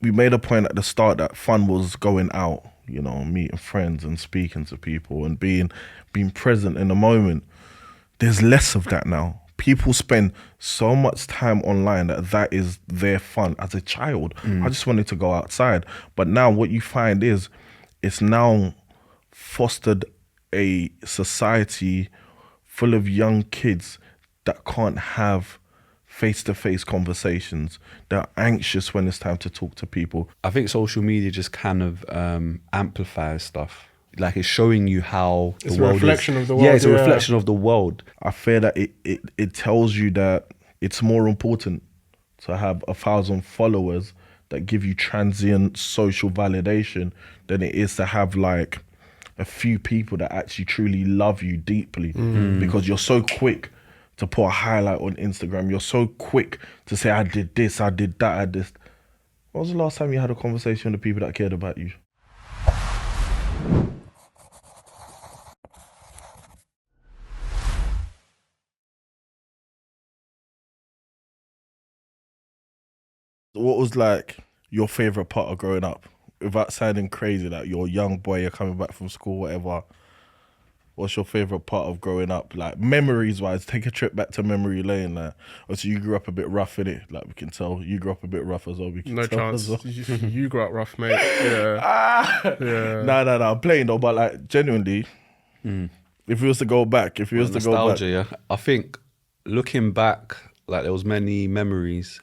we made a point at the start that fun was going out, you know, meeting friends and speaking to people and being present in the moment. There's less of that now. People spend so much time online that is their fun. As a child, I just wanted to go outside. But now what you find is it's now fostered a society full of young kids that can't have face-to-face conversations. They're anxious when it's time to talk to people. I think social media just kind of amplifies stuff. Like it's showing you how It's the a world reflection is. of the world, Yeah, it's a yeah. reflection of the world. I fear that it tells you that it's more important to have 1,000 followers that give you transient social validation than it is to have like a few people that actually truly love you deeply. Because you're so quick to put a highlight on Instagram. You're so quick to say, I did this, I did that, I did this. When was the last time you had a conversation with the people that cared about you? What was like your favorite part of growing up? Without sounding crazy, like you're a young boy, you're coming back from school, whatever. What's your favorite part of growing up? Like memories wise, take a trip back to memory lane. Like, obviously you grew up a bit rough, innit? Like we can tell you grew up a bit rough as well. We can No tell chance. as well. You grew up rough, mate. Yeah. Yeah. No, I'm playing though, but like genuinely, if you was to go back, if you was to go back, Nostalgia, yeah. I think looking back, like there was many memories,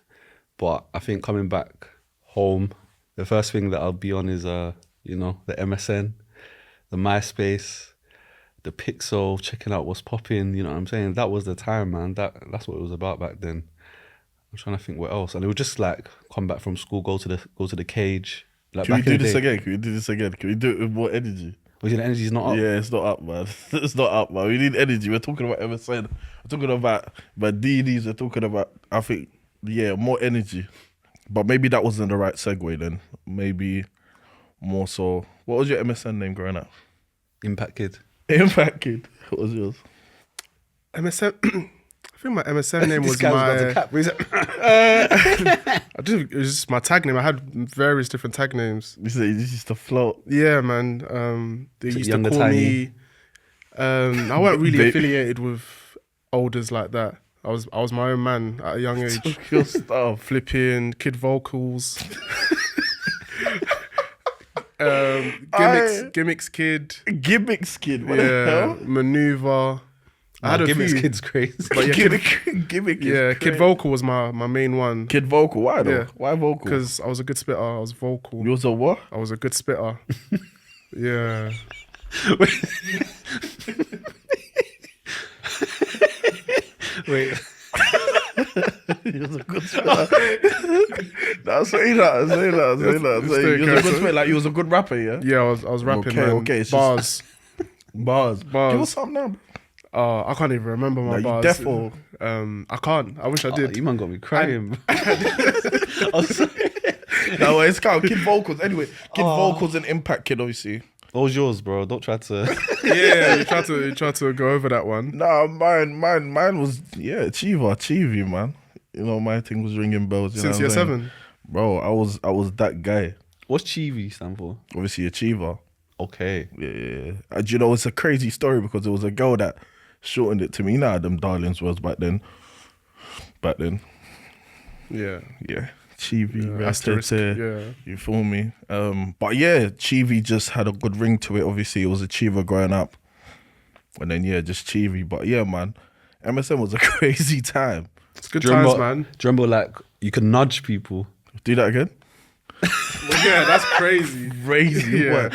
but I think coming back home, the first thing that I'll be on is you know, the MSN, the MySpace, the Pixel, checking out what's popping. You know what I'm saying? That was the time, man. That's what it was about back then. I'm trying to think what else, and it would just like come back from school, go to the cage. Like can we back in do the this day. again? Can we do this again? Can we do it with more energy? Was your energy's not up? Yeah, it's not up, man. It's not up, man. We need energy. We're talking about MSN. We're talking about DDs. We're talking about, I think, yeah, more energy. But maybe that wasn't the right segue then. Maybe more so. What was your MSN name growing up? Impact Kid. Impact Kid. What was yours? MSN. I think my MSN name This was guy was about to my. cap. What is it? It was just my tag name. I had various different tag names. This is the float. Yeah, man. They it used to Younger call Tiny? me. I weren't really Babe. affiliated with olders like that. I was my own man at a young age. Took your stuff. Flipping kid vocals. Gimmicks kid. Gimmicks Kid. What the Yeah, hell? maneuver. I had a Gimmicks few. Kid's crazy. But yeah, Gimmick is yeah, kid crazy. vocal was my main one. Kid vocal. Why though? Yeah. Why vocal? Because I was a good spitter. I was vocal. You was a what? I was a good spitter. Yeah. Wait. He was a good spitter. That's say that. Say that. Say that. It's Say the you was a good character. spitter. Like you was a good rapper, yeah. Yeah, I was rapping, Okay, man. okay, it's Bars. Bars. Bars. Give us something now. I can't even remember my Like, you bars. deaf or- I can't. I wish I Oh, did. you man got me crying. No, it's called Kid Vocals. Anyway, Kid Vocals and Impact Kid, obviously. What was yours, bro? Don't try to. Yeah, you tried to go over that one. Nah, mine was Chivi, man. You know, my thing was ringing bells. You Since know year what I'm saying? 7. Bro, I was that guy. What's Chivi stand for? Obviously, Achiever. Okay. Yeah. And you know, it's a crazy story because there was a girl that shortened it to me. You know how them darlings was back then. Yeah. Yeah. Chivi, Asterisk. Ratete, Yeah. you feel me? But yeah, Chivi just had a good ring to it. Obviously, it was Achiever growing up. And then, yeah, just Chivi. But yeah, man, MSN was a crazy time. It's good Do you times, remember, man. do you remember like you can nudge people? Do that again? Yeah, that's crazy. Crazy, Yeah. man.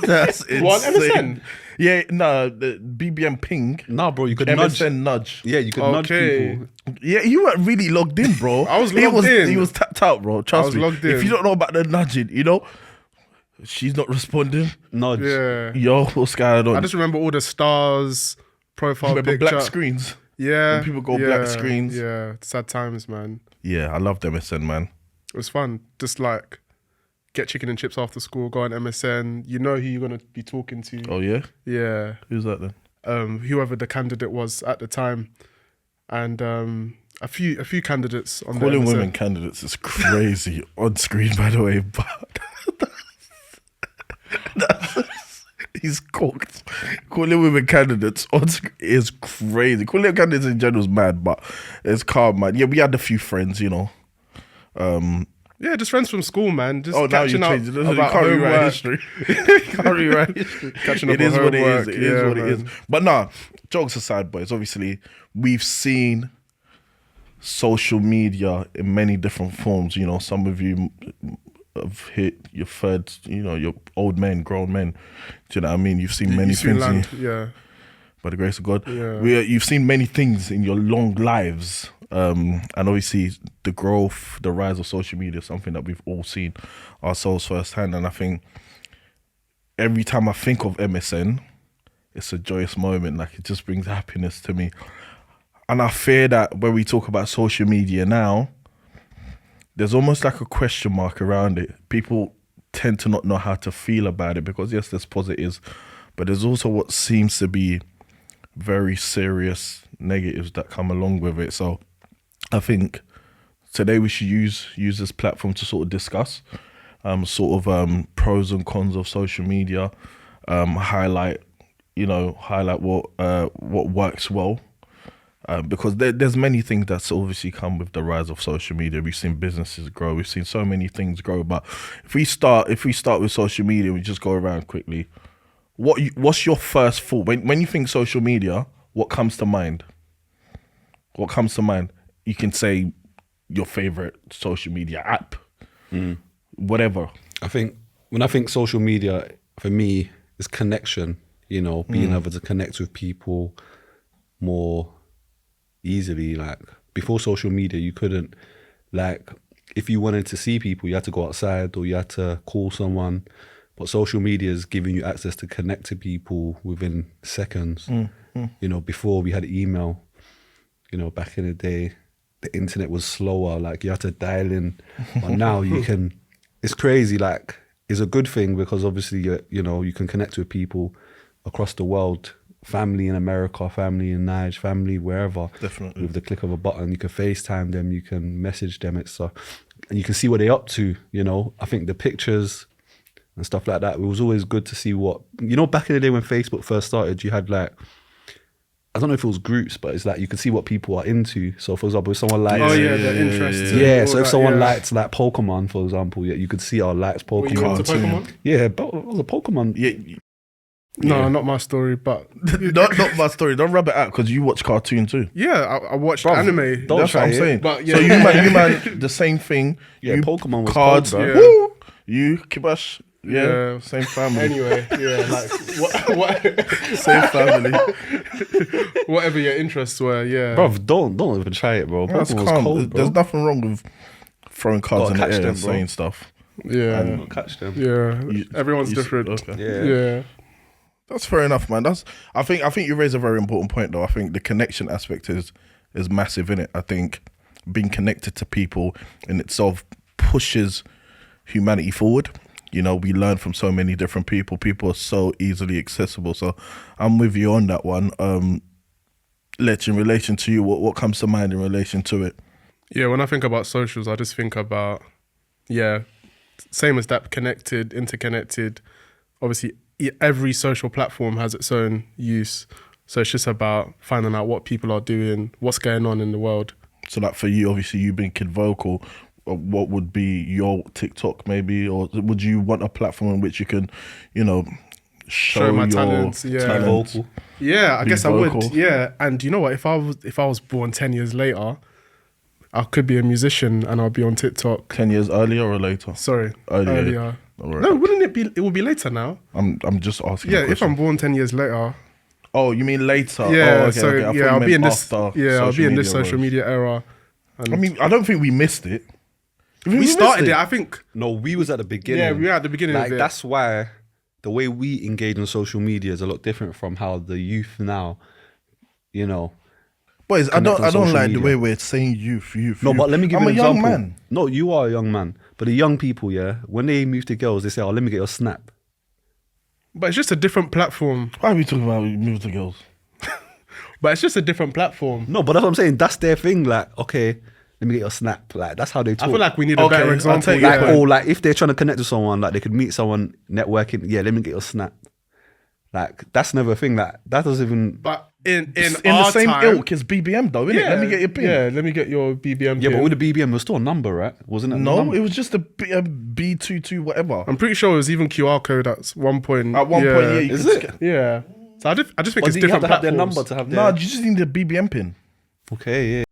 That's insane. What, MSN? Yeah, no, the BBM ping. No, bro, you could nudge. MSN nudge. Yeah, you could nudge Okay. people. Yeah, you weren't really logged in, bro. I was He logged in. He was tapped out, bro. Trust was me. logged If in. you don't know about the nudging, you know, she's not responding. Nudge. Yeah. Yo, what's going on? I just remember all the stars, profile remember picture. black screens. Yeah. when people go black screens. Yeah. Sad times, man. Yeah, I loved MSN, man. It was fun. Just like get chicken and chips after school, go on MSN. You know who you're gonna be talking to. Oh yeah, Yeah. who's that then? Whoever the candidate was at the time. And a few candidates on Calling the women candidates is crazy on screen, by the way, but he's cooked. Calling women candidates on screen is crazy. Calling candidates in general is mad, but it's calm, man. Yeah, we had a few friends, you know. Yeah, just friends from school, man. Just Oh, now you catching up changed it. You about can't rewrite homework. history. You can't rewrite history. Catching up It on is what it is. homework. It is Yeah, what it is. man. But nah, jokes aside, boys. Obviously, we've seen social media in many different forms. You know, some of you have hit your third, you know, your old men, grown men. Do you know what I mean? You've seen many You've seen things land, yeah. by the grace of God. Yeah. You've seen many things in your long lives. And obviously the growth, the rise of social media is something that we've all seen ourselves firsthand. And I think every time I think of MSN, it's a joyous moment. Like, it just brings happiness to me. And I fear that when we talk about social media now, there's almost like a question mark around it. People tend to not know how to feel about it because, yes, there's positives, but there's also what seems to be very serious negatives that come along with it. So I think today we should use this platform to sort of discuss pros and cons of social media, highlight what works well. Because there's many things that's obviously come with the rise of social media. We've seen businesses grow. We've seen so many things grow. But if we start with social media, we just go around quickly. What's your first thought when you think social media? What comes to mind? What comes to mind? You can say your favorite social media app, whatever. I think when I think social media, for me, is connection. You know, being able to connect with people more easily. Like, before social media, you couldn't, like, if you wanted to see people, you had to go outside or you had to call someone. But social media is giving you access to connect to people within seconds. You know, before we had email, you know, back in the day, the internet was slower. Like, you had to dial in. But now you can, it's crazy. Like, it's a good thing because obviously, you know, you can connect with people across the world. Family in America, family in Niger, family wherever. Definitely. With the click of a button, you can FaceTime them, you can message them, and you can see what they're up to. You know, I think the pictures and stuff like that, it was always good to see what, you know, back in the day when Facebook first started, you had like, I don't know if it was groups, but it's like you could see what people are into. So for example, if someone likes, their interests. yeah, and so all if that, someone yeah. likes like Pokemon, for example, yeah, you could see our likes Were you Pokemon. into Pokemon? Yeah, but it was a Pokemon. Yeah. No, not my story, but not my story. Don't rub it out because you watch cartoon too. yeah, I watched Bruv, anime. don't That's what try I'm it. saying. But So yeah. you man, the same thing. Yeah, you Pokemon was cards. cold, bro. Yeah. Woo! You Kibash. Yeah, Yeah. same family. Anyway, yeah, like what, Same family. whatever your interests were, yeah. Bro, don't even try it, bro. That's Pokemon was calm. cold, bro. There's nothing wrong with throwing cards Gotta in the catch air them, and bro. saying stuff. Yeah, And catch them. yeah. You- Everyone's you- different. Okay. Yeah. Yeah. That's fair enough, man. I think you raise a very important point though. I think the connection aspect is massive in it. I think being connected to people in itself pushes humanity forward. You know, we learn from so many different people. People are so easily accessible. So I'm with you on that one. Let's, in relation to you, what comes to mind in relation to it? Yeah, when I think about socials, I just think about, yeah, same as that, connected, interconnected. Obviously, every social platform has its own use. So it's just about finding out what people are doing, what's going on in the world. So like for you, obviously you being Kid Vocal, what would be your TikTok maybe? Or would you want a platform in which you can, you know, show my your talents, yeah. talent? Vocal. Yeah, I Be guess I vocal. would. Yeah, and you know what? If I was born 10 years later, I could be a musician and I'll be on TikTok. 10 years earlier or later? Sorry, Earlier. earlier. All right. No, wouldn't it be? It would be later now. I'm just asking. Yeah, a if question. I'm born 10 years later. Oh, you mean later? Yeah, Oh, okay, so okay. I thought you yeah, I'll meant be in this. after Yeah, I'll be social in this media social rose. media era. And I mean, I don't think we missed it. You think we started missed it. I think. No, we was at the beginning. Yeah, we were at the beginning Like, of it. that's why the way we engage on social media is a lot different from how the youth now, you know. Boys, I connect on don't social like the media. way we're saying youth. No, but let me give I'm you a an young example. man. No, you are a young man. But the young people, yeah, when they move to girls, they say, "Oh, let me get your snap." But it's just a different platform. Why are we talking about moving to girls? But it's just a different platform. No, but that's what I'm saying. That's their thing. Like, okay, let me get your snap. Like, that's how they talk. I feel like we need a Okay, better I'll example. take like, yeah. or like if they're trying to connect with someone, like they could meet someone networking. Yeah, let me get your snap. Like, that's never a thing. That doesn't even. But in in our the same time, ilk as BBM though, innit? Let me get your pin. Yeah, let me get your BBM. Yeah, pin. but with the BBM, it was still a number, right? Wasn't it? a No, number? it was just a B22 whatever. I'm pretty sure it was even QR code at one point. At one point, yeah, you Is could it? Yeah. So I just think Or it's do you have different to have their platforms. number to have No, their? you just need the BBM pin. Okay, yeah.